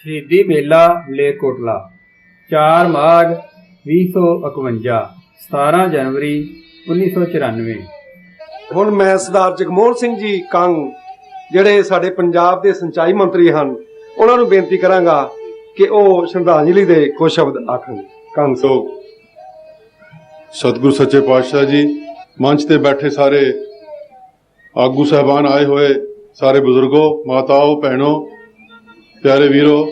शहीदी मेला मलेरकोटला 4 माघ 2051 17 जनवरी 1994। ਹੁਣ ਮੈਂ ਸਰਦਾਰ ਜਗਮੋਹਨ ਸਿੰਘ ਜੀ ਕੰਗ ਜਿਹੜੇ ਸਾਡੇ ਪੰਜਾਬ ਦੇ ਸਿੰਚਾਈ ਮੰਤਰੀ ਹਨ ਉਹਨਾਂ ਨੂੰ ਬੇਨਤੀ ਕਰਾਂਗਾ ਕਿ ਉਹ ਸ਼ਰਧਾਂਜਲੀ ਦੇ ਕੁਝ ਸ਼ਬਦ ਆਖਣ। ਕੰਗ ਸੋ सतगुरु सच्चे पातशाह जी, मंच ते बैठे सारे आगू साहबान आए हुए, सारे बुजुर्गों, माताओं, भैनों, प्यारे वीरों,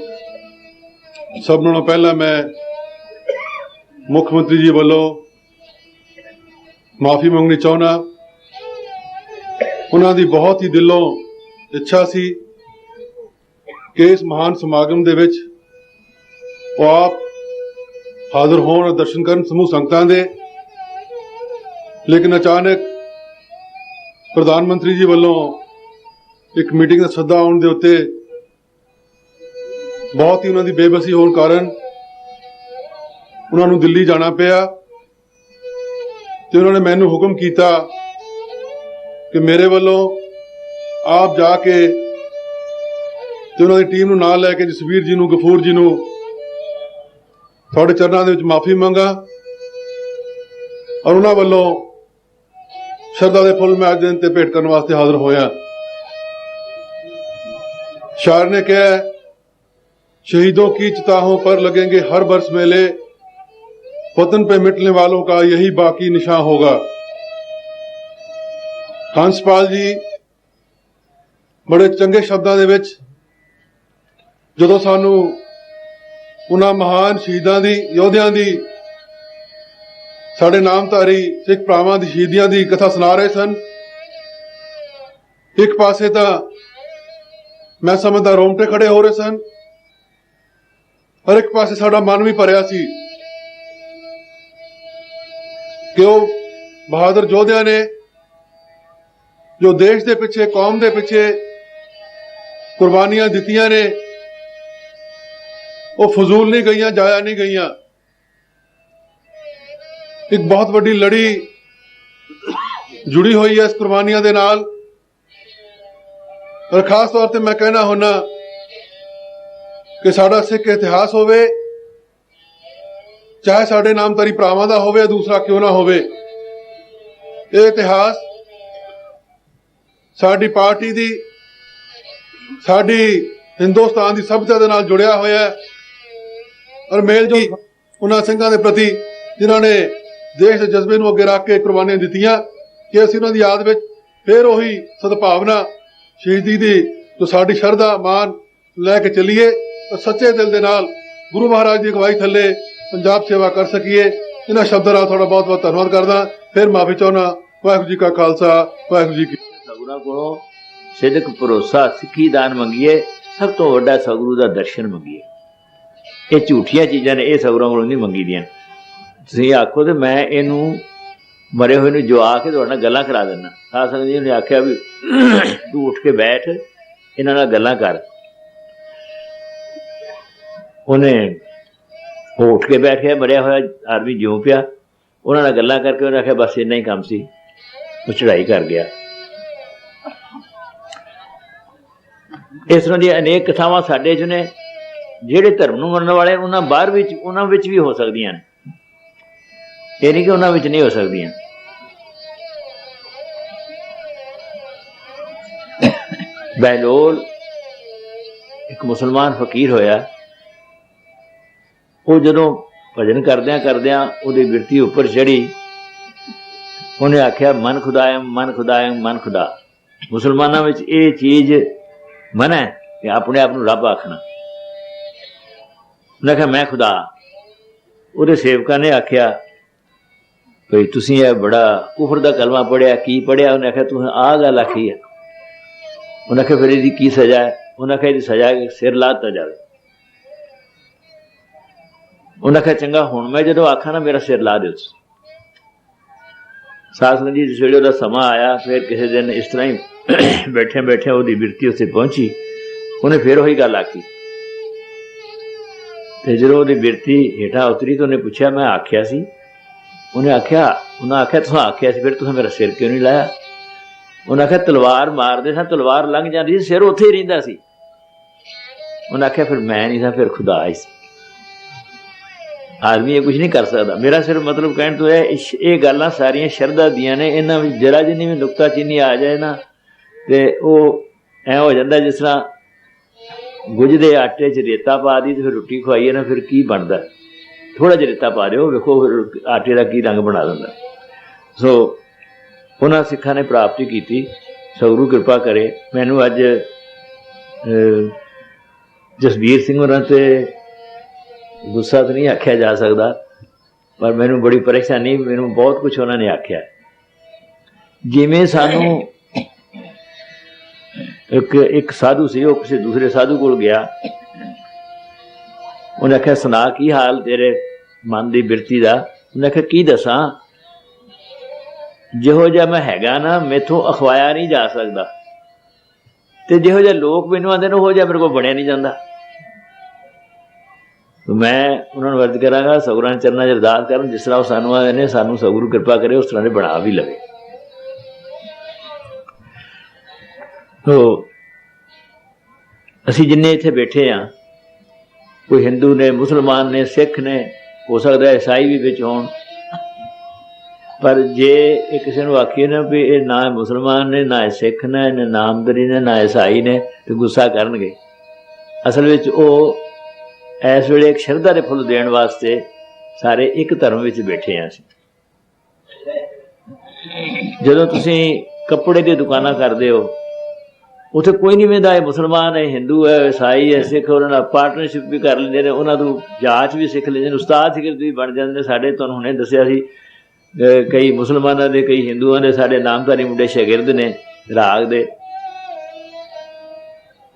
सब नालों पहला मैं मुख मंत्री जी वालों माफ़ी मंगनी चाहना। उन्हां दी बहुत ही दिलों इच्छा सी कि इस महान समागम दे विच वो आप हाजिर होण, दर्शन करन समूह संगतां दे, लेकिन अचानक प्रधानमंत्री जी वालों एक मीटिंग का सद्दा आने के उत्ते बहुत ही उन्होंने बेबसी होने कारण उन्होंने दिल्ली जाना पिया। तो उन्होंने मैनू हुक्म किया कि मेरे वालों आप जाके तो उन्होंने टीम नूं नाल लैके जसवीर जी नूं, गफूर जी नूं तुहाडे चरणों दे विच माफ़ी मंगा और उन्होंने वालों श्रद्धा के फुल मैं अज दिन ते भेंट करने वास्ते हाजिर होया। शायर ने कहा, शहीदों की चिताहों पर लगेंगे हर बरस मेले, वतन पे मिटने वालों का यही बाकी निशान होगा। हंसपाल जी बड़े चंगे शब्दों दे विच जदों सानू उन्हां महान शहीदां दी, योद्धियां दी, साढ़े नामधारी सिख भरावां दी शहीदियां दी कथा सुना रहे सन। एक पासे तां मैं समझदा रोंगटे खड़े हो रहे सन, और एक पासे साडा मन भी भरिया सी कि वो बहादुर योद्धियां ने जो देश दे पिछे, कौम दे पिछे कुर्बानियां दित्तियां ने, वो फजूल नहीं गईयां, जाया नहीं गईयां। एक बहुत बड़ी लड़ी जुड़ी हुई है इस कुर्बानियां दे नाल, और खास तौर पर मैं कहना होना कि साडा सिख इतिहास होवे, चाहे साडे नामधारी भरावां दा होवे, दूसरा क्यों ना होवे, ये इतिहास साडी पार्टी दी, साडी हिंदुस्तान दी सभ्यता दे नाल जुड़िया होया है। और मेल जो उन्हां सिंघां दे प्रति जिन्हां ने देश के जज्बे नूं अगे रख के कुर्बानियां दित्तियां, कि असीं उन्हां दी याद विच फिर उही सद्भावना शहीदी दी जो साडी शरधा मान लैके चलीए, और सच्चे दिल दे नाल गुरु महाराज की अगवाई थले पंजाब सेवा कर सकीए। इन्हां शब्दां नाल तुहाडा बहुत बहुत धन्नवाद करदा, फिर माफी चाहुंदा। वाहिगुरू जी का खालसा, वाहिगुरू जी की। सगुरां कोलों सिदक भरोसा सिक्खी दान मंगीए, सब तो वड्डा सगुरू दा दर्शन मंगीए। ये झूठियां चीज़ां ने, ये सगुरां कोलों नहीं मंगी दियां। तुसीं आखो तो मैं इनू मरे हुए नूं जो आके तुहाडे नाल गल्लां करा दिंदा। साध संगत जी ने आख्या भी तू उठ के बैठ, इन्हां नाल गल्लां कर। उन्हें वो उठ के बैठ गया, मरिया होया आदमी जिउं पिया, उन्हां नाल गल्लां करके उन्हें आख्या बस इन्ना ही काम सी, वो चढ़ाई कर गया। इस तरह दी अनेक कथावां साडे च ने, ਜਿਹੜੇ ਧਰਮ ਨੂੰ ਮੰਨਣ ਵਾਲੇ ਉਹਨਾਂ ਬਾਹਰ ਵਿੱਚ, ਉਹਨਾਂ ਵਿੱਚ ਵੀ ਹੋ ਸਕਦੀਆਂ ਨੇ, ਇਹ ਨਹੀਂ ਕਿ ਉਹਨਾਂ ਵਿੱਚ ਨਹੀਂ ਹੋ ਸਕਦੀਆਂ। ਬਹਿਲੋਲ ਇੱਕ ਮੁਸਲਮਾਨ ਫਕੀਰ ਹੋਇਆ, ਉਹ ਜਦੋਂ ਭਜਨ ਕਰਦਿਆਂ ਕਰਦਿਆਂ ਉਹਦੀ ਬਿਰਤੀ ਉੱਪਰ ਚੜੀ, ਉਹਨੇ ਆਖਿਆ ਮਨ ਖੁਦਾਇਮ, ਮਨ ਖੁਦਾਇਮ, ਮਨ ਖੁਦਾ। ਮੁਸਲਮਾਨਾਂ ਵਿੱਚ ਇਹ ਚੀਜ਼ ਮਨਾ ਹੈ ਕਿ ਆਪਣੇ ਆਪ ਨੂੰ ਰੱਬ ਆਖਣਾ। उन्हें आख्या मैं खुदा। उहदे सेवकां ने आख्या भई तुसीं यह बड़ा कुफर दा कलमा पढ़िया, की पढ़िया? उन्हें आख्या तुसीं आ गल आखी है। उन्हें आख्या फिर इसदी की सज़ा है? उन्हें आख्या सजा सिर ला दिता जाए। उन्हें आख्या चंगा हुण मैं जो आखा ना मेरा सिर ला दो। साध संगत जी जिस वेले उहदा समा आया, फिर किसी दिन इस तरह ही बैठे बैठे उसकी बिरती उत्थे पहुंची, उन्हें फिर वही गल आखी। तो जो उसकी बिरती हेठा उतरी तो उन्हें पूछा मैं आख्या सी, उन्हें आख्या तुसां आख्या सी, फिर तुसां मेरा सिर क्यों नहीं लाया? उन्हें आख्या तलवार मारते सा, तलवार लंघ जाती सी, सिर उत्थे ही रहिंदा सी। उन्हें आख्या फिर मैं नहीं था, फिर खुदा ही सी। आदमी ये कुछ नहीं कर सकता। मेरा सिर्फ मतलब कहने तो है ये गल्लां सारियां शरधा दियां ने, इन्हां विच जरा जिन्नी भी नुक्ताचीनी आ जाए ना ते ओह ऐ हो जाता जिस तरह गुजदे आटे च रेता पा दी तो फिर रोटी खुआइए ना, फिर की बनता? थोड़ा जिहा रेता पा दिओ, वेखो फिर आटे का की रंग बना दिंदा। सो उन्हां सिखां ने प्राप्ति की। सतगुरु कृपा करे। मैनू अज जसबीर सिंह होरां ते गुस्सा तो नहीं आख्या जा सकता, पर मैनू बड़ी परेशानी, मैनू बहुत कुछ उन्होंने आख्या। जिमें सानू एक साधु से किसी दूसरे साधु को गया, उन्हें आख्या सुना की हाल तेरे मन की बिरती का? उन्हें आख्या की दसा, जिहो जिहा मैं हैगा ना मैथों अखवाया नहीं जा सकता, ते जिहो जिहा लोग मैनू आंदे ने उहो जिहा मेरे को बनया नहीं जाता। तो मैं उन्होंने वर्द करांगा सतगुरां दे चरनां 'च अरदास करन, जिस तरह सानू आए ने सानू सतगुरु कृपा करे उस तरह ने बना भी लवे। तो असी जिन्ने इत्थे बैठे हाँ, कोई हिंदू ने, मुसलमान ने, सिख ने, हो सकता है ईसाई भी विच होण, पर जे ये किसी को आखिए ना भी ये ना मुसलमान ने, ना सिख ने, ना नामदरी ने, ना ईसाई ने, तो गुस्सा करनगे। असल विच ओह इस वेले एक शरधा के फुल देण वास्ते सारे एक धर्म विच बैठे हैं। जदों तुसीं कपड़े दी दुकानां करदे हो, उत्थे कोई नहीं वेंदा मुसलमान है, हिंदू है, ईसाई है, सिख, उन्हां नाल पार्टनरशिप भी कर लैंदे ने, उन्हां तों जाच भी सिख लैंदे ने, उस्ताद शिगिरद भी बन जांदे। साडे तुहानूं हुणे दस्सिया सी कई मुसलमानां दे, कई हिंदुआं दे साडे नामधारी मुंडे शागिर्द ने राग दे।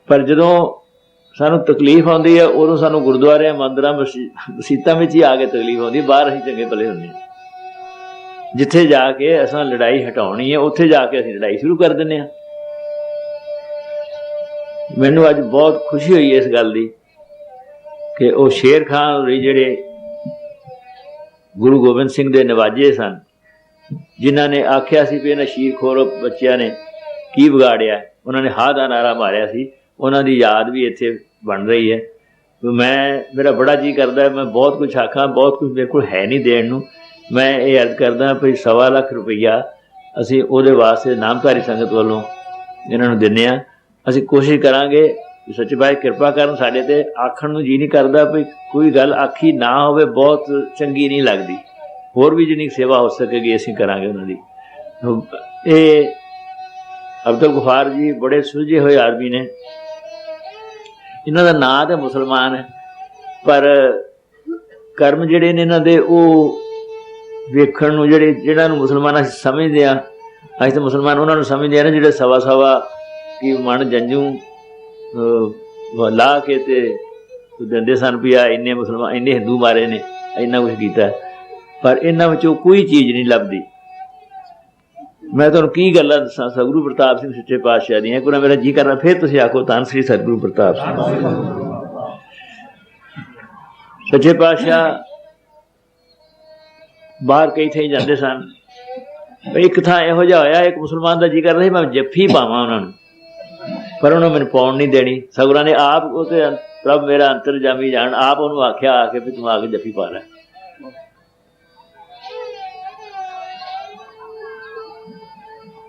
पर जदों सानू तकलीफ आती है उदों सानू गुरुद्वारे, मंदिरां, मसीतां विच ही आके तकलीफ आती, बाहर असीं चंगे भले हुंदे हां। जिथे जाके असां लड़ाई हटाउणी है उत्थे जाके असीं लड़ाई शुरू कर दिंदे हां। मैनू अज बहुत खुशी हुई इस गल की कि वह शेर खान होरी जिहड़े गुरु गोबिंद सिंह दे नवाजे सन, जिन्हां ने आख्या सी भी इन्हां शीरखोर बच्चिਆਂ ने की बिगाड़िया, उन्होंने हा दा नारा मारिया सी, उन्हां दी याद भी इत्थे बन रही है। तो मेरा बड़ा जी करता है, मैं बहुत कुछ आखा, बहुत कुछ मेरे को है नहीं देण नूं। मैं ये अर्ज करदा भी 1.25 लाख रुपया असीं उहदे वास्ते नामधारी संगत वालों इन्हां नूं दिंदे हां। असीं कोशिश करांगे कि सच्चे पातशाह किरपा करन, साडे ते आखण नूं जी नहीं करदा भी कोई गल आखी ना होवे, बहुत चंगी नहीं लगदी। होर भी जिन्नी सेवा हो सकेगी असीं करांगे उन्हां दी। ये अब्दुल गफार जी बड़े सुलझे हुए आदमी ने, इन्हां दा नां ते मुसलमान है, पर कर्म जिहड़े ने इन्हां दे ओह वेखण नूं जिहड़े मुसलमान असीं समझदे आ, असीं तां मुसलमान उन्हां नूं समझदे आ ना जिहड़े सवा की मन जंजू ला के ते दिंदे सन भी आ इन्ने मुसलमान, इन्ने हिंदू मारे ने, इन्ना कुछ कीता, पर इन्हां विचों कोई चीज़ नहीं लभदी। मैं तुहानूं की गल्लां दस्सां सतगुरु प्रताप सिंह सच्चे पातशाह दियां। कोई मेरा जी करना फिर तुसीं आखो धन श्री सतगुरु प्रताप सिंह सच्चे पातशाह। बाहर कई थाई जांदे सन, एक थां इहो जिहा होया, एक मुसलमान का जी करदा सी मैं जफ्फी पावां उन्हां नूं, पर उन्होंने मैनूं पाउण नहीं देनी। सतगुरां ने आप उहते प्रभ मेरा अंतरजामी जान, आप उन्होंने आख्या आके भी तूं आके जफ्फी पा लै।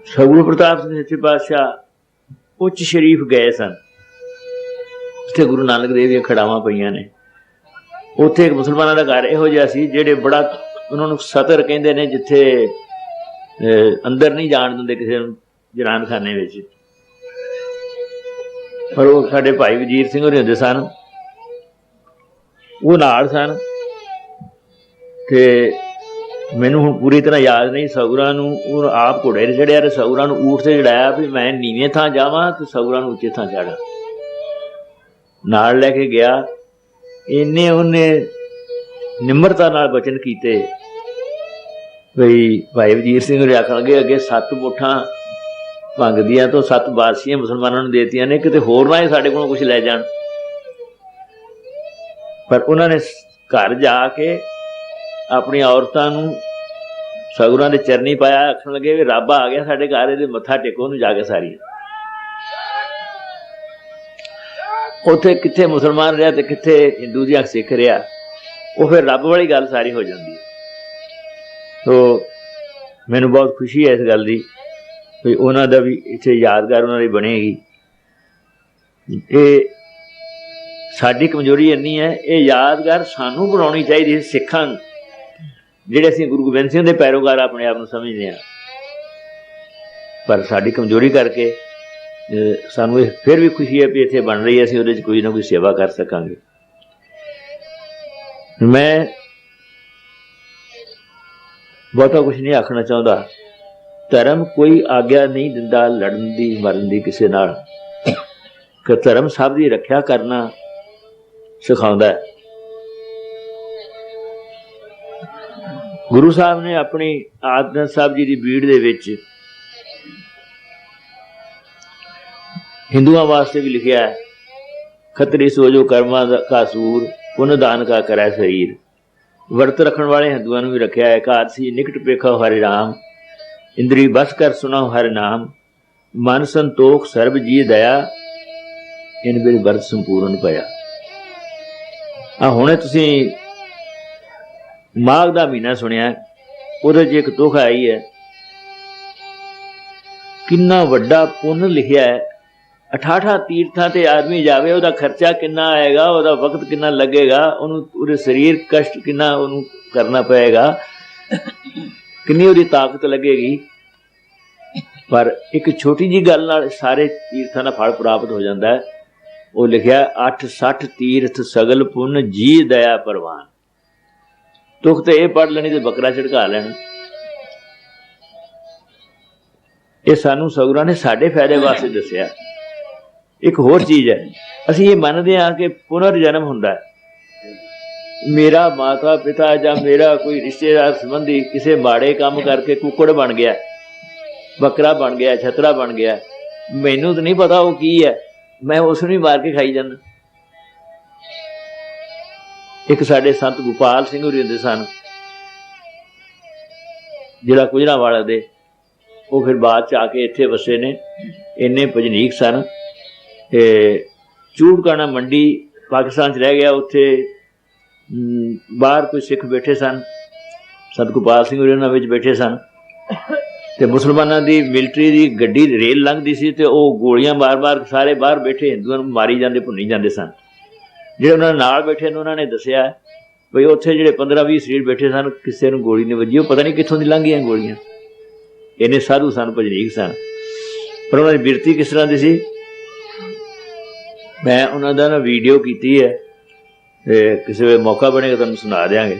सतगुरु प्रताप सिंह सच्चे पातशाह उच्च शरीफ गए सन, जिथे गुरु नानक देव दी खड़ावां पईयां ने। उत्थे एक मुसलमानां दा घर इहो जिहा सी जिहड़े बड़ा उन्होंने सतर कहंदे ने, जिथे अंदर नहीं जाण दिंदे किसी नूं जनान खाने विच। पर वो साडे भाई वजीर सिंह होरी हुंदे सन, वो नाल सन ते मैनू हुण पूरी तरह याद नहीं। सतगुरां नूं आप घोड़े ते चढ़िया ते सतगुरां नूं ऊठ ते चढ़ाया भी मैं नीवें थां जावां ते सतगुरां नूं उच्चे थां चढ़ा। ਨਾਲ ਲੈ ਕੇ ਗਿਆ। ਇੰਨੇ ਉਹਨੇ ਨਿਮਰਤਾ ਨਾਲ ਬਚਨ ਕੀਤੇ ਬਈ ਭਾਈ ਵਜੀਰ ਸਿੰਘ ਹੋਰੀ ਆਖਣ ਲੱਗੇ ਅੱਗੇ 7 ਮੁੱਠਾਂ ਭੰਗ ਦੀਆਂ ਤੋਂ 7 ਬਾਸੀਆਂ ਮੁਸਲਮਾਨਾਂ ਨੂੰ ਦੇਤੀਆਂ ਨੇ, ਕਿਤੇ ਹੋਰ ਨਾ ਹੀ ਸਾਡੇ ਕੋਲੋਂ ਕੁਝ ਲੈ ਜਾਣ। ਪਰ ਉਹਨਾਂ ਨੇ ਘਰ ਜਾ ਕੇ ਆਪਣੀਆਂ ਔਰਤਾਂ ਨੂੰ ਸਗੁਰਾਂ ਦੇ ਚਰਨੀ ਪਾਇਆ, ਆਖਣ ਲੱਗੇ ਵੀ ਰੱਬ ਆ ਗਿਆ ਸਾਡੇ ਘਰ, ਇਹਦੇ ਮੱਥਾ ਟੇਕੋ ਉਹਨੂੰ ਜਾ ਕੇ ਸਾਰੀਆਂ। ਉੱਥੇ ਕਿੱਥੇ ਮੁਸਲਮਾਨ ਰਿਹਾ ਤੇ ਕਿੱਥੇ ਹਿੰਦੂ ਜਾਂ ਸਿੱਖ ਰਿਹਾ, ਉਹ ਫਿਰ ਰੱਬ ਵਾਲੀ ਗੱਲ ਸਾਰੀ ਹੋ ਜਾਂਦੀ ਹੈ। ਸੋ ਮੈਨੂੰ ਬਹੁਤ ਖੁਸ਼ੀ ਹੈ ਇਸ ਗੱਲ ਦੀ ਵੀ ਉਹਨਾਂ ਦਾ ਵੀ ਇੱਥੇ ਯਾਦਗਾਰ ਉਹਨਾਂ ਦੀ ਬਣੇਗੀ। ਇਹ ਸਾਡੀ ਕਮਜ਼ੋਰੀ ਇੰਨੀ ਹੈ, ਇਹ ਯਾਦਗਾਰ ਸਾਨੂੰ ਬਣਾਉਣੀ ਚਾਹੀਦੀ ਹੈ ਸਿੱਖਾਂ ਨੂੰ, ਜਿਹੜੇ ਅਸੀਂ ਗੁਰੂ ਗੋਬਿੰਦ ਸਿੰਘ ਦੇ ਪੈਰੋਕਾਰ ਆਪਣੇ ਆਪ ਨੂੰ ਸਮਝਦੇ ਹਾਂ। ਪਰ ਸਾਡੀ ਕਮਜ਼ੋਰੀ ਕਰਕੇ ਸਾਨੂੰ ਇਹ ਫਿਰ ਵੀ ਖੁਸ਼ੀ ਹੈ ਵੀ ਇੱਥੇ ਬਣ ਰਹੀ ਹੈ, ਅਸੀਂ ਉਹਦੇ 'ਚ ਕੋਈ ਨਾ ਕੋਈ ਸੇਵਾ ਕਰ ਸਕਾਂਗੇ। ਮੈਂ ਬਹੁਤਾ ਕੁਛ ਨਹੀਂ ਆਖਣਾ ਚਾਹੁੰਦਾ। ਧਰਮ ਕੋਈ ਆਗਿਆ ਨਹੀਂ ਦਿੰਦਾ ਲੜਨ ਦੀ ਮਰਨ ਦੀ ਕਿਸੇ ਨਾਲ, ਕਿ ਧਰਮ ਸਭ ਦੀ ਰੱਖਿਆ ਕਰਨਾ ਸਿਖਾਉਂਦਾ ਹੈ। ਗੁਰੂ ਸਾਹਿਬ ਨੇ ਆਪਣੀ ਆਦਿ ਸਾਹਿਬ ਜੀ ਦੀ ਬੀੜ ਦੇ ਵਿੱਚ ਹਿੰਦੂਆਂ ਵਾਸਤੇ ਵੀ ਲਿਖਿਆ ਹੈ, ਖੱਤਰੀ ਸੋ ਜੋ ਕਰਮਾਂ ਕਾ ਸੂਰ ਪੁੰਨ ਦਾਨ ਕਾ ਕਰੈ ਸਰੀਰ। ਵਰਤ ਰੱਖਣ ਵਾਲੇ ਹਿੰਦੂਆਂ ਨੂੰ ਵੀ ਰੱਖਿਆ ਹੈ, ਏਕਾਦਸੀ ਨਿਕਟ ਪੇਖਾ ਹਰਿ ਰਾਮ, ਇੰਦਰੀ ਬਸ ਕਰ ਸੁਣਾਓ ਹਰਿ ਨਾਮ, ਮਨ ਸੰਤੋਖ ਸਰਬ ਜੀ ਦਇਆ, ਇਨ ਬਿਨ ਵਰਤ ਸੰਪੂਰਨ ਪਿਆ। ਹੁਣੇ ਤੁਸੀਂ ਮਾਘ ਦਾ ਮਹੀਨਾ ਸੁਣਿਆ, ਉਹਦੇ 'ਚ ਇੱਕ ਤੁਕ ਆਈ ਹੈ, ਕਿੰਨਾ ਵੱਡਾ ਪੁੰਨ ਲਿਖਿਆ ਹੈ। 88 ਤੀਰਥਾਂ ਤੇ ਆਦਮੀ ਜਾਵੇ, ਉਹਦਾ ਖਰਚਾ ਕਿੰਨਾ ਆਏਗਾ, ਉਹਦਾ ਵਕਤ ਕਿੰਨਾ ਲੱਗੇਗਾ, ਉਹਨੂੰ ਉਹਦੇ ਸਰੀਰ ਕਸ਼ਟ ਕਿੰਨਾ ਉਹਨੂੰ ਕਰਨਾ ਪਏਗਾ, ਕਿੰਨੀ ਉਹਦੀ ਤਾਕਤ ਲੱਗੇਗੀ। ਪਰ ਇੱਕ ਛੋਟੀ ਜਿਹੀ ਗੱਲ ਨਾਲ ਸਾਰੇ ਤੀਰਥਾਂ ਦਾ ਫਲ ਪ੍ਰਾਪਤ ਹੋ ਜਾਂਦਾ ਹੈ। ਉਹ ਲਿਖਿਆ 860 ਤੀਰਥ ਸਗਲ ਪੁੰਨ ਜੀ ਦਇਆ ਪ੍ਰਵਾਨ। ਤੁਕ ਤੇ ਇਹ ਪੜ੍ਹ ਲੈਣੀ ਤੇ ਬੱਕਰਾ ਝੜਕਾ ਲੈਣਾ। ਇਹ ਸਾਨੂੰ ਸਗੁਰਾਂ ਨੇ ਸਾਡੇ ਫਾਇਦੇ ਵਾਸਤੇ ਦੱਸਿਆ। ਇੱਕ ਹੋਰ ਚੀਜ਼ ਹੈ, ਅਸੀਂ ਇਹ ਮੰਨਦੇ ਹਾਂ ਕਿ ਪੁਨਰ ਜਨਮ ਹੁੰਦਾ ਹੈ। ਮੇਰਾ ਮਾਤਾ ਪਿਤਾ ਜਾਂ ਮੇਰਾ ਕੋਈ ਰਿਸ਼ਤੇਦਾਰ ਸੰਬੰਧੀ ਕਿਸੇ ਮਾੜੇ ਕੰਮ ਕਰਕੇ ਕੁੱਕੜ ਬਣ ਗਿਆ, ਬੱਕਰਾ ਬਣ ਗਿਆ, ਛਤਰਾ ਬਣ ਗਿਆ, ਮੈਨੂੰ ਤਾਂ ਨਹੀਂ ਪਤਾ ਉਹ ਕੀ ਹੈ, ਮੈਂ ਉਸ ਨੂੰ ਹੀ ਮਾਰ ਕੇ ਖਾਈ ਜਾਂਦਾ। ਇੱਕ ਸਾਡੇ ਸੰਤ ਗੋਪਾਲ ਸਿੰਘ ਹੋਰੀ ਹੁੰਦੇ ਸਨ, ਜਿਹੜਾ ਗੁਜਰਾਂਵਾਲਾ ਦੇ, ਉਹ ਫਿਰ ਬਾਅਦ 'ਚ ਆ ਕੇ ਇੱਥੇ ਵਸੇ ਨੇ। ਇੰਨੇ ਭਜਨੀਕ ਸਨ। ਚੂੜਕਾਣਾ ਮੰਡੀ ਪਾਕਿਸਤਾਨ 'ਚ ਰਹਿ ਗਿਆ, ਉੱਥੇ ਬਾਹਰ ਕੋਈ ਸਿੱਖ ਬੈਠੇ ਸਨ, ਸੰਤ ਗੋਪਾਲ ਸਿੰਘ ਹੋਰੀ ਉਹਨਾਂ ਵਿੱਚ ਬੈਠੇ ਸਨ, ਤੇ ਮੁਸਲਮਾਨਾਂ ਦੀ ਮਿਲਟਰੀ ਦੀ ਗੱਡੀ ਰੇਲ ਲੰਘਦੀ ਸੀ ਤੇ ਉਹ ਗੋਲੀਆਂ ਮਾਰ ਸਾਰੇ ਬਾਹਰ ਬੈਠੇ ਹਿੰਦੂਆਂ ਨੂੰ ਮਾਰੀ ਜਾਂਦੇ, ਭੁੰਨੀ ਜਾਂਦੇ ਸਨ। ਜਿਹੜੇ ਉਹਨਾਂ ਨਾਲ ਬੈਠੇ ਨੇ ਉਹਨਾਂ ਨੇ ਦੱਸਿਆ ਬਈ ਉੱਥੇ ਜਿਹੜੇ 15-20 ਸਰੀਰ ਬੈਠੇ ਸਨ, ਕਿਸੇ ਨੂੰ ਗੋਲੀ ਨਹੀਂ ਵੱਜੀ, ਉਹ ਪਤਾ ਨਹੀਂ ਕਿੱਥੋਂ ਦੀ ਲੰਘ ਗਈਆਂ ਗੋਲੀਆਂ। ਇੰਨੇ ਸਾਧੂ ਸਨ, ਭਜਨੀਕ ਸਨ। ਪਰ ਉਹਨਾਂ ਦੀ ਬਿਰਤੀ ਕਿਸ ਤਰ੍ਹਾਂ ਦੀ ਸੀ, ਮੈਂ ਉਹਨਾਂ ਦਾ ਨਾ ਵੀਡੀਓ ਕੀਤੀ ਹੈ, ਤੇ ਕਿਸੇ ਵੇਲੇ ਮੌਕਾ ਬਣੇਗਾ ਤੁਹਾਨੂੰ ਸੁਣਾ ਦਿਆਂਗੇ।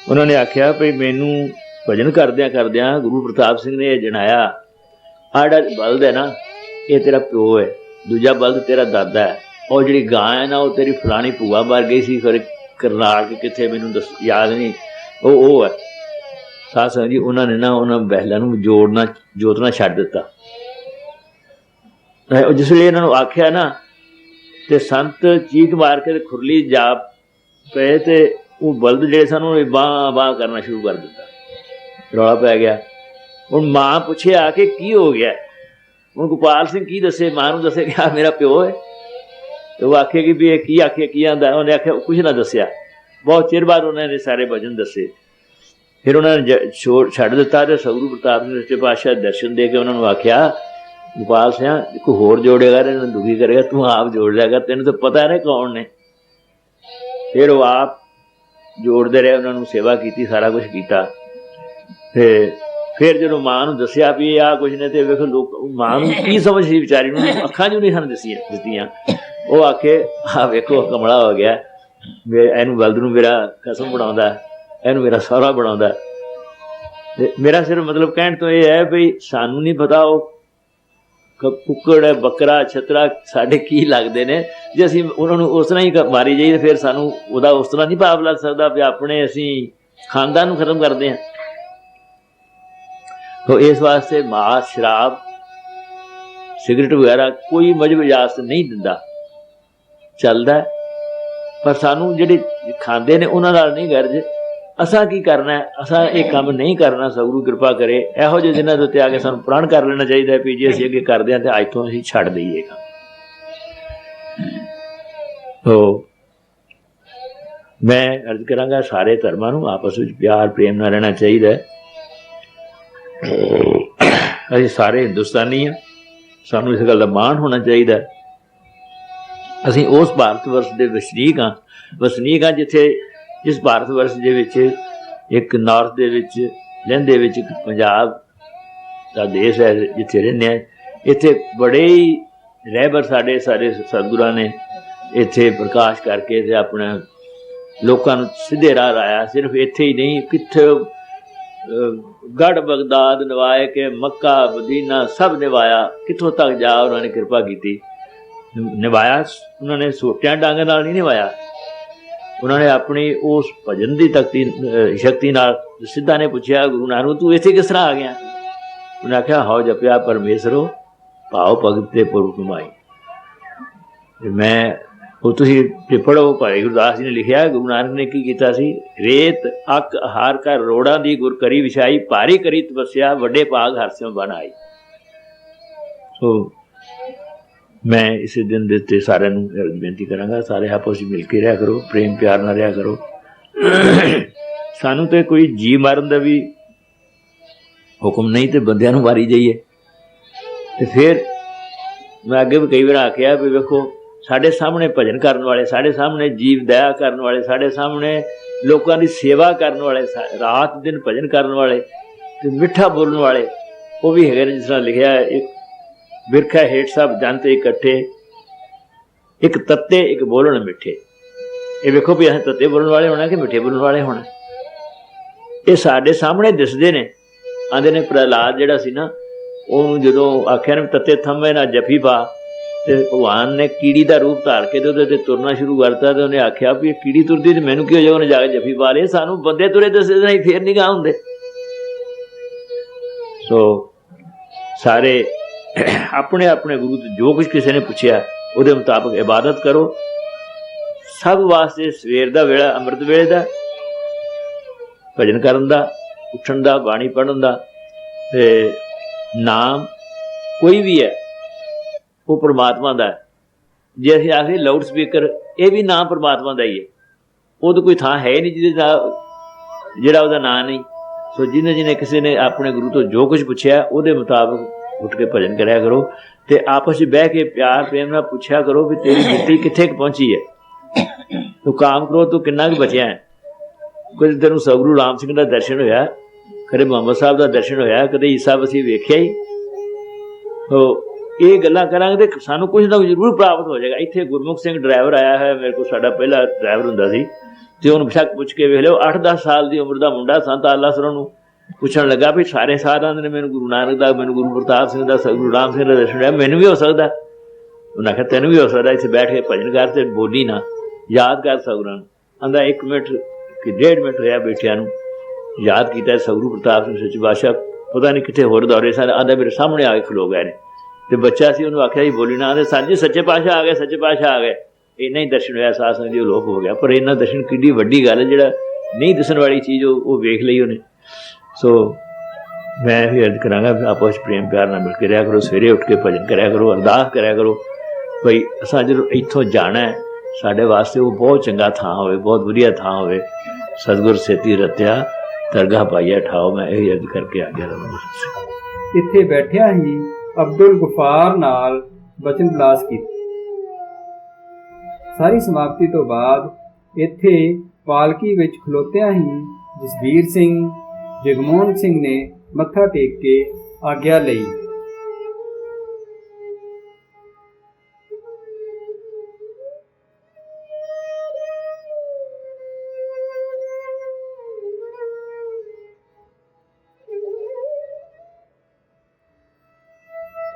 ਉਹਨਾਂ ਨੇ ਆਖਿਆ ਵੀ ਮੈਨੂੰ ਭਜਨ ਕਰਦਿਆਂ ਗੁਰੂ ਪ੍ਰਤਾਪ ਸਿੰਘ ਨੇ ਇਹ ਜਣਾਇਆ, ਆਹ ਜਿਹੜਾ ਬਲਦ ਹੈ ਨਾ ਇਹ ਤੇਰਾ ਪਿਓ ਹੈ, ਦੂਜਾ ਬਲਦ ਤੇਰਾ ਦਾਦਾ ਹੈ, ਉਹ ਜਿਹੜੀ ਗਾਂ ਹੈ ਨਾ ਉਹ ਤੇਰੀ ਫਲਾਣੀ ਭੂਆ ਮਰ ਗਈ ਸੀ ਫਿਰ ਕਰਨਾਲ ਕੇ ਕਿੱਥੇ, ਮੈਨੂੰ ਯਾਦ ਨਹੀਂ, ਉਹ ਹੈ। ਸਾਧ ਸੰਗਤ ਜੀ, ਉਹਨਾਂ ਨੇ ਨਾ ਉਹਨਾਂ ਬਹਿਲਾਂ ਨੂੰ ਜੋਤਨਾ ਛੱਡ ਦਿੱਤਾ। ਜਿਸ ਵੇਲੇ ਇਹਨਾਂ ਨੂੰ ਆਖਿਆ ਨਾ ਤੇ ਸੰਤ ਚੀਕ ਮਾਰ ਕੇ ਤੇ ਖੁਰਲੀ ਜਾ ਪਏ, ਤੇ ਉਹ ਬਲਦ ਜਿਹੜੇ ਸਨ ਉਹ ਬਾਂਹ ਕਰਨਾ ਸ਼ੁਰੂ ਕਰ ਦਿੱਤਾ। ਰੌਲਾ ਪੈ ਗਿਆ। ਹੁਣ ਮਾਂ ਪੁੱਛਿਆ ਕਿ ਕੀ ਹੋ ਗਿਆ, ਹੁਣ ਗੋਪਾਲ ਸਿੰਘ ਕੀ ਦੱਸੇ, ਮਾਂ ਨੂੰ ਦੱਸੇ ਕਿ ਮੇਰਾ ਪਿਓ ਹੈ, ਤੇ ਉਹ ਆਖੇਗੀ ਵੀ ਇਹ ਕੀ ਆਖਿਆ, ਕੀ ਆਂਦਾ। ਉਹਨੇ ਆਖਿਆ ਕੁਛ ਨਾ ਦੱਸਿਆ। ਬਹੁਤ ਚਿਰ ਬਾਅਦ ਉਹਨਾਂ ਨੇ ਸਾਰੇ ਭਜਨ ਦੱਸੇ। ਫਿਰ ਉਹਨਾਂ ਨੇ ਛੱਡ ਦਿੱਤਾ ਤੇ ਸਤਿਗੁਰੂ ਪ੍ਰਤਾਪ ਸਿੰਘ ਸੱਚੇ ਪਾਤਸ਼ਾਹ ਦਰਸ਼ਨ ਦੇ ਕੇ ਉਹਨਾਂ ਨੂੰ ਆਖਿਆ, ਗੋਪਾਲ ਸਿੰਘ ਕੋਈ ਹੋਰ ਜੋੜੇਗਾ, ਇਹਨਾਂ ਨੂੰ ਦੁਖੀ ਕਰੇਗਾ, ਤੂੰ ਆਪ ਜੋੜ ਲਿਆਗਾ, ਤੈਨੂੰ ਤਾਂ ਪਤਾ ਨੇ ਕੌਣ ਨੇ। ਫਿਰ ਉਹ ਆਪ ਜੋੜਦੇ ਰਹੇ, ਉਹਨਾਂ ਨੂੰ ਸੇਵਾ ਕੀਤੀ, ਸਾਰਾ ਕੁਛ ਕੀਤਾ। ਤੇ ਫਿਰ ਜਦੋਂ ਮਾਂ ਨੂੰ ਦੱਸਿਆ ਵੀ ਆਹ ਕੁਛ ਨੇ, ਤੇ ਵੇਖੋ ਲੋਕ, ਮਾਂ ਨੂੰ ਕੀ ਸਮਝ ਸੀ ਵਿਚਾਰੀ ਨੂੰ, ਅੱਖਾਂ 'ਚੋਂ ਨਹੀਂ ਸਾਨੂੰ ਦਿੱਤੀਆਂ। ਉਹ ਆਖੇ ਆਹ ਵੇਖੋ ਕਮਲਾ ਹੋ ਗਿਆ, ਇਹਨੂੰ ਬਲਦ ਨੂੰ ਮੇਰਾ ਕਸਮ ਬਣਾਉਂਦਾ, ਇਹਨੂੰ ਮੇਰਾ ਸਹੁਰਾ ਬਣਾਉਂਦਾ। ਤੇ ਮੇਰਾ ਸਿਰਫ ਮਤਲਬ ਕਹਿਣ ਤੋਂ ਇਹ ਹੈ ਵੀ ਸਾਨੂੰ ਨਹੀਂ ਪਤਾ ਉਹ ਕੁੱਕੜ ਬੱਕਰਾ ਛਤਰਾ ਸਾਡੇ ਕੀ ਲੱਗਦੇ ਨੇ। ਜੇ ਅਸੀਂ ਉਹਨਾਂ ਨੂੰ ਉਸ ਤਰ੍ਹਾਂ ਹੀ ਮਾਰੀ ਜਾਈਏ ਫਿਰ ਸਾਨੂੰ ਉਹਦਾ ਉਸ ਤਰ੍ਹਾਂ ਨਹੀਂ ਭਾਵ ਲੱਗ ਸਕਦਾ ਵੀ ਆਪਣੇ ਅਸੀਂ ਖਾਨਦਾਨ ਨੂੰ ਖਤਮ ਕਰਦੇ ਹਾਂ। ਤੋ ਇਸ ਵਾਸਤੇ ਮਾਸ ਸ਼ਰਾਬ ਸਿਗਰਟ ਵਗੈਰਾ ਕੋਈ ਮਜ਼ਹਬ ਇਜਾਜ਼ਤ ਨਹੀਂ ਦਿੰਦਾ, ਚੱਲਦਾ। ਪਰ ਸਾਨੂੰ ਜਿਹੜੇ ਖਾਂਦੇ ਨੇ ਉਹਨਾਂ ਨਾਲ ਨਹੀਂ ਗਰਜ। ਅਸਾਂ ਕੀ ਕਰਨਾ, ਅਸਾਂ ਇਹ ਕੰਮ ਨਹੀਂ ਕਰਨਾ। ਸਤਿਗੁਰੂ ਕਿਰਪਾ ਕਰੇ ਇਹੋ ਜਿਹੇ ਦਿਨਾਂ ਦੇ ਉੱਤੇ ਆ ਕੇ ਸਾਨੂੰ ਪ੍ਰਣ ਕਰ ਲੈਣਾ ਚਾਹੀਦਾ ਵੀ ਜੇ ਅਸੀਂ ਅੱਗੇ ਕਰਦੇ ਹਾਂ ਤਾਂ ਅੱਜ ਤੋਂ ਅਸੀਂ ਛੱਡ ਦਈਏ ਕੰਮ। ਤੋ ਮੈਂ ਅਰਜ਼ ਕਰਾਂਗਾ ਸਾਰੇ ਧਰਮਾਂ ਨੂੰ ਆਪਸ ਵਿੱਚ ਪਿਆਰ ਪ੍ਰੇਮ ਨਾਲ ਰਹਿਣਾ ਚਾਹੀਦਾ। ਅਸੀਂ ਸਾਰੇ ਹਿੰਦੁਸਤਾਨੀ ਹਾਂ, ਸਾਨੂੰ ਇਸ ਗੱਲ ਦਾ ਮਾਣ ਹੋਣਾ ਚਾਹੀਦਾ। ਅਸੀਂ ਉਸ ਭਾਰਤ ਵਰਸ਼ ਦੇ ਵਸਨੀਕ ਹਾਂ ਜਿਸ ਭਾਰਤ ਵਰਸ਼ ਦੇ ਵਿੱਚ ਇੱਕ ਨਾਰਥ ਦੇ ਵਿੱਚ ਲਹਿੰਦੇ ਵਿੱਚ ਇੱਕ ਪੰਜਾਬ ਦਾ ਦੇਸ਼ ਹੈ ਜਿੱਥੇ ਰਹਿੰਦੇ ਹਾਂ। ਇੱਥੇ ਬੜੇ ਹੀ ਰਹਿਬਰ ਸਾਡੇ ਸਤਿਗੁਰਾਂ ਨੇ ਇੱਥੇ ਪ੍ਰਕਾਸ਼ ਕਰਕੇ ਤੇ ਆਪਣਾ ਲੋਕਾਂ ਨੂੰ ਸਿੱਧੇ ਰਾਹ ਲਾਇਆ। ਸਿਰਫ ਇੱਥੇ ਹੀ ਨਹੀਂ, ਕਿੱਥੇ ਗੜ ਬਗਦਾਦ ਨਿਵਾਏ ਕੇ ਮੱਕਾ ਮਦੀਨਾ ਸਭ ਨਿਵਾਇਆ, ਕਿੱਥੋਂ ਤੱਕ ਜਾ ਉਹਨਾਂ ਨੇ ਕਿਰਪਾ ਕੀਤੀ। ਨਿਭਾਇਆ ਉਹਨਾਂ ਨੇ ਸੋਟਿਆਂ ਡਾਂਗ ਨਾਲ ਨਹੀਂ ਨਿਭਾਇਆ, ਉਹਨਾਂ ਨੇ ਆਪਣੀ ਉਸ ਭਜਨ ਦੀ ਸ਼ਕਤੀ ਨਾਲ। ਸਿੱਧਾ ਨੇ ਪੁੱਛਿਆ ਗੁਰੂ ਨਾਨਕ ਤੂੰ ਇੱਥੇ ਕਿਸ ਤਰ੍ਹਾਂ ਆ ਗਿਆ? ਉਹਨੇ ਆਖਿਆ ਹਉ ਜਪਿਆ ਪਰਮੇਸ਼ਰੋ ਭਾਵ ਭਗਤ ਤੇ ਪੁਰਬ ਕਮਾਈ। ਮੈਂ ਉਹ ਤੁਸੀਂ ਪੜ੍ਹੋ, ਭਾਈ ਗੁਰਦਾਸ ਜੀ ਨੇ ਲਿਖਿਆ ਗੁਰੂ ਨਾਨਕ ਨੇ ਕੀ ਕੀਤਾ ਸੀ। ਰੇਤ ਅੱਕ ਹਾਰ ਕਰ ਰੋੜਾਂ ਦੀ ਗੁਰ ਕਰੀ ਵਿਛਾਈ, ਭਾਰੀ ਕਰੀ ਤਪੱਸਿਆ ਵੱਡੇ ਭਾਗ ਹਰਸਿਓ ਬਣ ਆਈ। ਸੋ ਮੈਂ ਇਸੇ ਦਿਨ ਦੇ ਉੱਤੇ ਸਾਰਿਆਂ ਨੂੰ ਬੇਨਤੀ ਕਰਾਂਗਾ, ਸਾਰੇ ਆਪਸ ਵਿੱਚ ਮਿਲ ਕੇ ਰਿਹਾ ਕਰੋ, ਪ੍ਰੇਮ ਪਿਆਰ ਨਾਲ ਰਿਹਾ ਕਰੋ। ਸਾਨੂੰ ਤਾਂ ਕੋਈ ਜੀ ਮਾਰਨ ਦਾ ਵੀ ਹੁਕਮ ਨਹੀਂ ਤੇ ਬੰਦਿਆਂ ਨੂੰ ਮਾਰੀ ਜਾਈਏ। ਤੇ ਫਿਰ ਮੈਂ ਅੱਗੇ ਵੀ ਕਈ ਵਾਰ ਆਖਿਆ ਵੀ ਵੇਖੋ ਸਾਡੇ ਸਾਹਮਣੇ ਭਜਨ ਕਰਨ ਵਾਲੇ, ਸਾਡੇ ਸਾਹਮਣੇ ਜੀਵ ਦਇਆ ਕਰਨ ਵਾਲੇ, ਸਾਡੇ ਸਾਹਮਣੇ ਲੋਕਾਂ ਦੀ ਸੇਵਾ ਕਰਨ ਵਾਲੇ, ਰਾਤ ਦਿਨ ਭਜਨ ਕਰਨ ਵਾਲੇ ਤੇ ਮਿੱਠਾ ਬੋਲਣ ਵਾਲੇ ਉਹ ਵੀ ਹੈਗੇ ਨੇ। ਜਿਸ ਤਰ੍ਹਾਂ ਲਿਖਿਆ ਇੱਕ ਬਿਰਖਾ ਹੇਠ ਸਭ ਜੰਤ ਇਕੱਠੇ, ਇੱਕ ਤੱਤੇ ਇੱਕ ਬੋਲਣ ਮਿੱਠੇ। ਇਹ ਵੇਖੋ ਵੀ ਅਸੀਂ ਤੱਤੇ ਬੋਲਣ ਵਾਲੇ ਹੋਣਾ ਕਿ ਮਿੱਠੇ ਬੋਲਣ ਵਾਲੇ ਹੋਣਾ। ਇਹ ਸਾਡੇ ਸਾਹਮਣੇ ਦਿਸਦੇ ਨੇ। ਆਂਦੇ ਨੇ ਪ੍ਰਹਲਾਦ ਜਿਹੜਾ ਸੀ ਨਾ, ਉਹਨੂੰ ਜਦੋਂ ਆਖਿਆ ਨੇ ਤੱਤੇ ਥੰਮੇ ਨਾ ਜੱਫੀ ਪਾ, ਤੇ ਭਗਵਾਨ ਨੇ ਕੀੜੀ ਦਾ ਰੂਪ ਧਾਰ ਕੇ ਤੇ ਉਹਦੇ ਤੇ ਤੁਰਨਾ ਸ਼ੁਰੂ ਕਰਤਾ। ਤੇ ਉਹਨੇ ਆਖਿਆ ਵੀ ਇਹ ਕੀੜੀ ਤੁਰਦੀ ਤੇ ਮੈਨੂੰ ਕੀ ਹੋ ਜਾਊ? ਉਹਨੇ ਜਾ ਕੇ ਜੱਫੀ ਪਾ ਲਈ। ਸਾਨੂੰ ਬੰਦੇ ਤੁਰੇ ਦੱਸਦੇ ਨਹੀਂ, ਫੇਰ ਨਹੀਂ ਗਾ ਹੁੰਦੇ। ਸੋ ਸਾਰੇ ਆਪਣੇ ਆਪਣੇ ਗੁਰੂ ਤੋਂ ਜੋ ਕੁਝ ਕਿਸੇ ਨੇ ਪੁੱਛਿਆ ਉਹਦੇ ਮੁਤਾਬਕ ਇਬਾਦਤ ਕਰੋ। ਸਭ ਵਾਸਤੇ ਸਵੇਰ ਦਾ ਵੇਲਾ ਅੰਮ੍ਰਿਤ ਵੇਲੇ ਦਾ, ਭਜਨ ਕਰਨ ਦਾ, ਉੱਠਣ ਦਾ, ਬਾਣੀ ਪੜ੍ਹਨ ਦਾ। ਤੇ ਨਾਮ ਕੋਈ ਵੀ ਹੈ ਉਹ ਪਰਮਾਤਮਾ ਦਾ ਹੈ। ਜੇ ਅਸੀਂ ਆਖੀਏ ਲਾਊਡ ਸਪੀਕਰ, ਇਹ ਵੀ ਨਾਮ ਪਰਮਾਤਮਾ ਦਾ ਹੀ ਹੈ। ਉਹ ਤਾਂ ਕੋਈ ਥਾਂ ਹੈ ਨਹੀਂ ਜਿਹਦੇ ਦਾ ਜਿਹੜਾ ਉਹਦਾ ਨਾਂ ਨਹੀਂ। ਸੋ ਜਿਹਨੇ ਕਿਸੇ ਨੇ ਆਪਣੇ ਗੁਰੂ ਤੋਂ ਜੋ ਕੁਝ ਪੁੱਛਿਆ ਉਹਦੇ ਮੁਤਾਬਕ ਉੱਠ ਕੇ ਭਜਨ ਕਰਿਆ ਕਰੋ। ਤੇ ਆਪਸ ਵਿੱਚ ਬਹਿ ਕੇ ਪਿਆਰ ਪ੍ਰੇਮ ਨਾਲ ਪੁੱਛਿਆ ਕਰੋ ਵੀ ਤੇਰੀ ਗਿਣਤੀ ਕਿੱਥੇ ਕੁ ਪਹੁੰਚੀ ਹੈ, ਤੂੰ ਕਾਮ ਕਰੋ ਤੂੰ ਕਿੰਨਾ ਕੁ ਬਚਿਆ ਹੈ। ਕੁਝ ਤੈਨੂੰ ਸਤਿਗੁਰੂ ਰਾਮ ਸਿੰਘ ਦਾ ਦਰਸ਼ਨ ਹੋਇਆ, ਕਦੇ ਮੁਹੰਮਦ ਸਾਹਿਬ ਦਾ ਦਰਸ਼ਨ ਹੋਇਆ, ਕਦੇ ਈਸਾ ਮਸੀਹ ਵੇਖਿਆ ਹੀ। ਸੋ ਇਹ ਗੱਲਾਂ ਕਰਾਂਗੇ ਤੇ ਸਾਨੂੰ ਕੁਝ ਨਾ ਕੁਝ ਜ਼ਰੂਰ ਪ੍ਰਾਪਤ ਹੋ ਜਾਏਗਾ। ਇੱਥੇ ਗੁਰਮੁਖ ਸਿੰਘ ਡਰਾਈਵਰ ਆਇਆ ਹੈ ਮੇਰੇ ਕੋਲ, ਸਾਡਾ ਪਹਿਲਾ ਡਰਾਈਵਰ ਹੁੰਦਾ ਸੀ। ਤੇ ਉਹਨੂੰ ਸ਼ੱਕ ਪੁੱਛ ਕੇ ਵੇਖ ਲਿਓ, 8-10 ਸਾਲ ਦੀ ਉਮਰ ਦਾ ਮੁੰਡਾ ਸੰਤ ਆਲਾ ਸਰੋਂ ਨੂੰ ਪੁੱਛਣ ਲੱਗਾ ਵੀ ਸਾਰੇ ਸਾਧਾਂ ਨੇ ਮੈਨੂੰ ਗੁਰੂ ਨਾਨਕ ਦਾ, ਮੈਨੂੰ ਗੁਰੂ ਪ੍ਰਤਾਪ ਸਿੰਘ ਦਾ, ਗੁਰੂ ਰਾਮ ਸਿੰਘ ਦਾ ਦਰਸ਼ਨ ਹੋਇਆ, ਮੈਨੂੰ ਵੀ ਹੋ ਸਕਦਾ। ਉਹਨਾਂ ਆਖਿਆ ਤੈਨੂੰ ਵੀ ਹੋ ਸਕਦਾ। ਇੱਥੇ ਬੈਠ ਕੇ ਭਜਨ ਕਰ ਤੇ ਬੋਲੀ ਨਾ, ਯਾਦ ਕਰ ਸਤਿਗੁਰਾਂ ਨੂੰ। ਆਂਦਾ 1 ਮਿੰਟ ਕਿ 1.5 ਮਿੰਟ ਹੋਇਆ ਬੈਠਿਆਂ ਨੂੰ, ਯਾਦ ਕੀਤਾ ਸਤਿਗੁਰੂ ਪ੍ਰਤਾਪ ਸਿੰਘ ਸੱਚੇ ਪਾਤਸ਼ਾਹ ਪਤਾ ਨਹੀਂ ਕਿੱਥੇ ਹੋਰ ਦੌਰੇ ਸਨ। ਆਂਦਾ ਮੇਰੇ ਸਾਹਮਣੇ ਆ ਕੇ ਖਲੋ ਗਏ ਨੇ। ਤੇ ਬੱਚਾ ਸੀ, ਉਹਨੂੰ ਆਖਿਆ ਜੀ ਬੋਲੀ ਨਾ। ਆਂਦੇ ਸਰ ਜੀ ਸੱਚੇ ਪਾਤਸ਼ਾਹ ਆ ਗਏ, ਸੱਚੇ ਪਾਤਸ਼ਾਹ ਆ ਗਏ। ਇੰਨਾ ਹੀ ਦਰਸ਼ਨ ਹੋਇਆ, ਸਾਧ ਸੰਗਤ ਜੀ ਉਹ ਲੋਪ ਹੋ ਗਿਆ। ਪਰ ਇਹਨਾਂ ਦਰਸ਼ਨ ਕਿੱਡੀ ਵੱਡੀ ਗੱਲ ਹੈ, ਜਿਹੜਾ ਨਹੀਂ ਦਿਸਣ ਵਾਲੀ ਚੀਜ਼ ਉਹ ਵੇਖ ਲਈ ਉਹਨੇ। ਸੋ ਮੈਂ ਵੀ ਅਰਜ਼ ਕਰਾਂਗਾ ਆਪਸ ਪ੍ਰੇਮ ਪਿਆਰ ਨਾਲ ਮਿਲ ਕੇ ਰਿਹਾ ਕਰੋ। ਸਵੇਰੇ ਉੱਠ ਕੇ ਭਜਨ ਕਰਿਆ ਕਰੋ, ਅਰਦਾਸ ਕਰਿਆ ਕਰੋ ਬਈ ਅਸਾਂ ਜਦੋਂ ਇੱਥੋਂ ਜਾਣਾ ਸਾਡੇ ਵਾਸਤੇ ਉਹ ਬਹੁਤ ਚੰਗਾ ਥਾਂ ਹੋਵੇ, ਬਹੁਤ ਵਧੀਆ ਥਾਂ ਹੋਵੇ। ਸਤਿਗੁਰ ਸੇਤੀ ਰਤਿਆ ਦਰਗਾਹ ਪਾਈਆ ਠਾਓ। ਮੈਂ ਇਹ ਅਰਜ਼ ਕਰਕੇ ਆ ਗਿਆ ਰਵਾਂਗਾ। ਇੱਥੇ ਬੈਠਿਆ ਹੀ ਅਬਦੁਲ ਗਫਾਰ ਨਾਲ ਬਚਨ ਬਲਾਸ ਕੀਤੀ। ਸਾਰੀ ਸਮਾਪਤੀ ਤੋਂ ਬਾਅਦ ਇੱਥੇ ਪਾਲਕੀ ਵਿੱਚ ਖਲੋਤਿਆਂ ਹੀ ਜਸਬੀਰ ਸਿੰਘ, ਜਗਮੋਹਨ ਸਿੰਘ ਨੇ ਮੱਥਾ ਟੇਕ ਕੇ ਆਗਿਆ ਲਈ।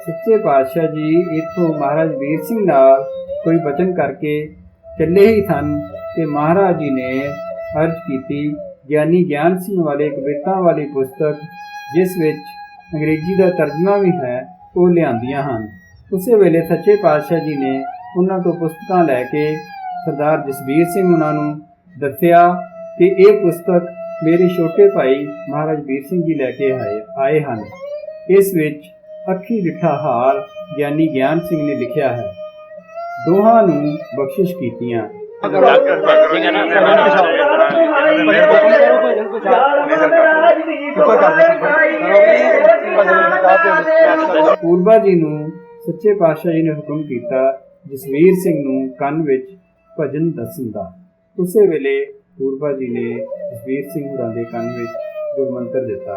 ਸੱਚੇ ਪਾਤਸ਼ਾਹ ਜੀ ਇੱਥੋਂ ਮਹਾਰਾਜ ਵੀਰ ਸਿੰਘ ਨਾਲ ਕੋਈ ਬਚਨ ਕਰਕੇ ਚੱਲੇ ਹੀ ਸਨ ਤੇ ਮਹਾਰਾਜ ਜੀ ਨੇ ਅਰਜ਼ ਕੀਤੀ, ਗਿਆਨੀ ਗਿਆਨ ਸਿੰਘ ਵਾਲੇ ਕਵਿਤਾ ਵਾਲੀ ਪੁਸਤਕ ਜਿਸ ਵਿੱਚ ਅੰਗਰੇਜ਼ੀ ਦਾ ਤਰਜਮਾ ਵੀ ਹੈ ਉਹ ਲਿਆਂਦੀਆਂ ਹਨ। ਉਸੇ ਵੇਲੇ ਸੱਚੇ ਪਾਤਸ਼ਾਹ ਜੀ ਨੇ ਉਹਨਾਂ ਤੋਂ ਪੁਸਤਕਾਂ ਲੈ ਕੇ ਸਰਦਾਰ ਜਸਬੀਰ ਸਿੰਘ ਉਹਨਾਂ ਨੂੰ ਦੱਸਿਆ ਕਿ ਇਹ ਪੁਸਤਕ ਮੇਰੇ ਛੋਟੇ ਭਾਈ ਮਹਾਰਾਜ ਵੀਰ ਸਿੰਘ ਜੀ ਲੈ ਕੇ ਆਏ ਹਨ। ਇਸ ਵਿੱਚ ਅੱਖੀ ਡਿੱਠਾ ਹਾਲ ਗਿਆਨੀ ਗਿਆਨ ਸਿੰਘ ਨੇ ਲਿਖਿਆ ਹੈ। ਦੋਹਾਂ ਨੂੰ ਬਖਸ਼ਿਸ਼ ਕੀਤੀਆਂ। ਪੂਰਬਾ ਜੀ ਨੂੰ ਸੱਚੇ ਪਾਤਸ਼ਾਹ ਜੀ ਨੇ ਹੁਕਮ ਕੀਤਾ ਜਸਵੀਰ ਸਿੰਘ ਨੂੰ ਕੰਨ ਵਿੱਚ ਭਜਨ ਦੱਸਣ ਦਾ। ਉਸੇ ਵੇਲੇ ਪੂਰਬਾ ਜੀ ਨੇ ਜਸਵੀਰ ਸਿੰਘ ਹੋਰਾਂ ਦੇ ਕੰਨ ਵਿੱਚ ਗੁਰਮੰਤਰ ਦਿੱਤਾ।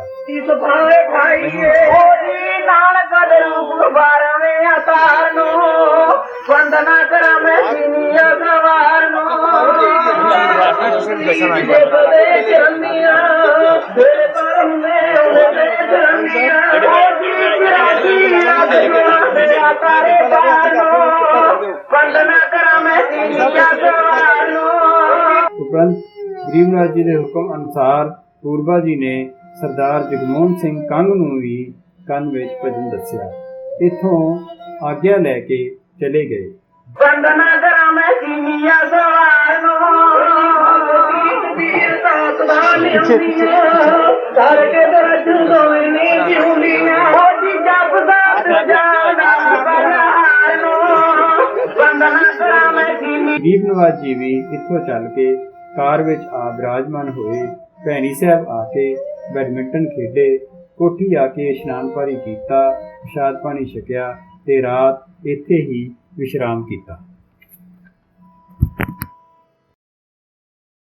ਵੰਦਨਾ ਕਰਾਂ ਮੈਂ ਸੀਨੀਆ ਸਵਾਰ ਨੂੰ ਦੇ ਚਰਨੀਆਂ ਤੇਰੇ ਪਰਮ ਨੇ ਉਹਦੇ ਚਰਨੀਆਂ ਤਾਰੇ ਪਾਰ ਨੂੰ ਵੰਦਨਾ ਕਰਾਂ ਮੈਂ ਸੀਨੀਆ ਸਵਾਰ ਨੂੰ। ਉਪਰੰਤ ਗਰੀਬ ਰਾਜ ਜੀ ਦੇ ਹੁਕਮ ਅਨੁਸਾਰ ਪੂਰਬਾ ਜੀ ਨੇ ਸਰਦਾਰ ਜਗਮੋਹਨ ਸਿੰਘ ਕੰਗ ਨੂੰ ਵੀ ਕੰਨ ਵਿੱਚ ਭਜਨ ਦੱਸਿਆ। ਇੱਥੋਂ ਆਗਿਆ ਲੈ ਕੇ ਚਲੇ ਗਏ। ਵੰਦਨਾ ਕਰਾਂ ਮੈਂ ਸੀਨੀਆ ਸਵਾਰ ਨੂੰ ਵੀਰ ਸਾਥ ਦਾ ਲਿਆਉਂਦੀਆਂ ਕਰ ਕੇ ਦਰਸ਼ਨ ਦੋਵੇਂ ਨੇ ਜਿਉਂਦੀਆਂ ਹੋ ਜੀ ਜਪਦਾ ਜਾਣਾ ਬਨਾਰ ਨੂੰ ਵੰਦਨਾ ਕਰਾਂ ਮੈਂ ਸੀਨੀ। ਗਰੀਬ ਨਵਾਜ ਜੀ ਵੀ ਇੱਥੋਂ ਚੱਲ ਕੇ ਕਾਰ ਵਿੱਚ ਆ ਬਿਰਾਜਮਾਨ ਹੋਏ। ਭੈਣੀ ਸਾਹਿਬ ਆ ਕੇ ਬੈਡਮਿੰਟਨ ਖੇਡੇ, ਕੋਠੀ ਆ ਕੇ ਇਸ਼ਨਾਨ ਪਾਣੀ ਕੀਤਾ, ਪ੍ਰਸ਼ਾਦ ਪਾਣੀ ਛਕਿਆ ਤੇ ਰਾਤ ਇੱਥੇ ਹੀ ਵਿਸ਼ਰਾਮ ਕੀਤਾ।